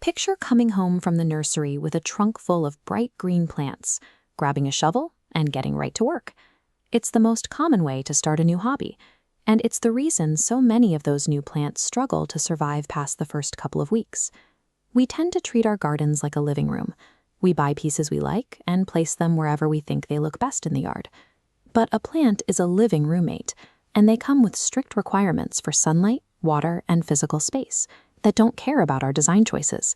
Picture coming home from the nursery with a trunk full of bright green plants, grabbing a shovel, and getting right to work. It's the most common way to start a new hobby, and it's the reason so many of those new plants struggle to survive past the first couple of weeks. We tend to treat our gardens like a living room. We buy pieces we like and place them wherever we think they look best in the yard. But a plant is a living roommate, and they come with strict requirements for sunlight, water, and physical space that don't care about our design choices.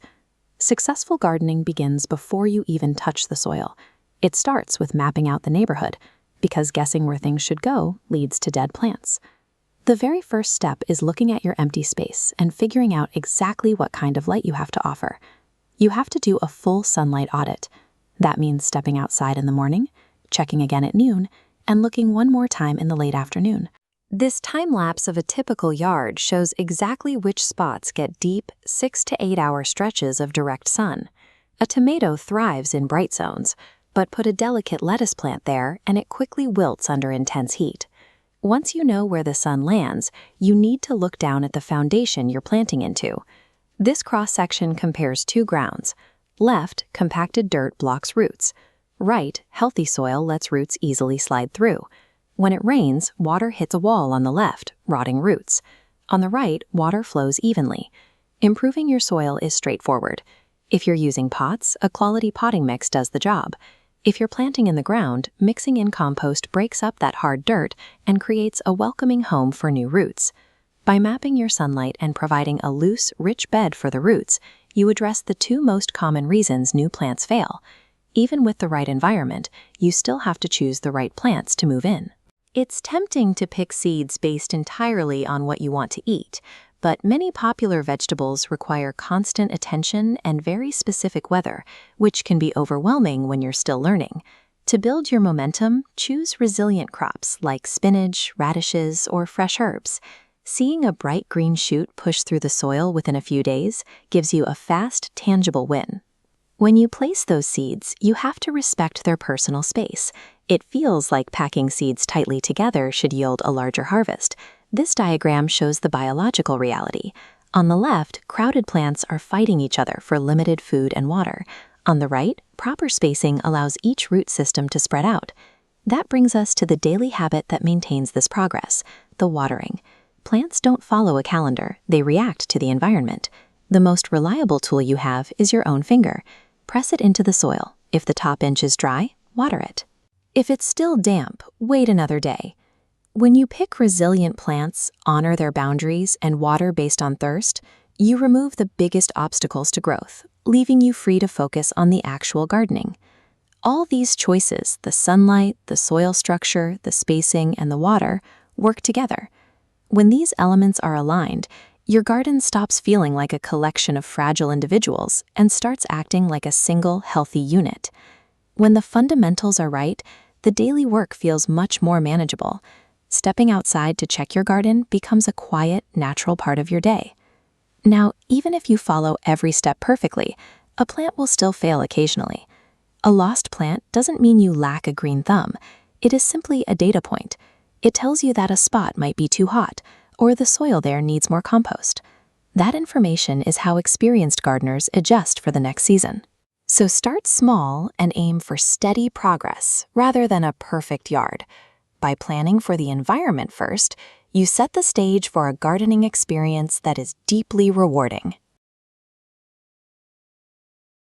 Successful gardening begins before you even touch the soil. It starts with mapping out the neighborhood, because guessing where things should go leads to dead plants. The very first step is looking at your empty space and figuring out exactly what kind of light you have to offer. You have to do a full sunlight audit. That means stepping outside in the morning, checking again at noon, and looking one more time in the late afternoon. This time-lapse of a typical yard shows exactly which spots get deep 6 to 8 hour stretches of direct sun. A tomato thrives in bright zones, but put a delicate lettuce plant there and it quickly wilts under intense heat. Once you know where the sun lands, you need to look down at the foundation you're planting into. This cross-section compares two grounds. Left, compacted dirt blocks roots. Right, healthy soil lets roots easily slide through. When it rains, water hits a wall on the left, rotting roots. On the right, water flows evenly. Improving your soil is straightforward. If you're using pots, a quality potting mix does the job. If you're planting in the ground, mixing in compost breaks up that hard dirt and creates a welcoming home for new roots. By mapping your sunlight and providing a loose, rich bed for the roots, you address the two most common reasons new plants fail. Even with the right environment, you still have to choose the right plants to move in. It's tempting to pick seeds based entirely on what you want to eat, but many popular vegetables require constant attention and very specific weather, which can be overwhelming when you're still learning. To build your momentum, choose resilient crops like spinach, radishes, or fresh herbs. Seeing a bright green shoot push through the soil within a few days gives you a fast, tangible win. When you place those seeds, you have to respect their personal space. It feels like packing seeds tightly together should yield a larger harvest. This diagram shows the biological reality. On the left, crowded plants are fighting each other for limited food and water. On the right, proper spacing allows each root system to spread out. That brings us to the daily habit that maintains this progress, the watering. Plants don't follow a calendar, they react to the environment. The most reliable tool you have is your own finger. Press it into the soil. If the top inch is dry, water it. If it's still damp, wait another day. When you pick resilient plants, honor their boundaries, and water based on thirst, you remove the biggest obstacles to growth, leaving you free to focus on the actual gardening. All these choices, the sunlight, the soil structure, the spacing, and the water, work together. When these elements are aligned, your garden stops feeling like a collection of fragile individuals and starts acting like a single, healthy unit. When the fundamentals are right, the daily work feels much more manageable. Stepping outside to check your garden becomes a quiet, natural part of your day. Now, even if you follow every step perfectly, a plant will still fail occasionally. A lost plant doesn't mean you lack a green thumb. It is simply a data point. It tells you that a spot might be too hot, or the soil there needs more compost. That information is how experienced gardeners adjust for the next season. So start small and aim for steady progress rather than a perfect yard. By planning for the environment first, you set the stage for a gardening experience that is deeply rewarding.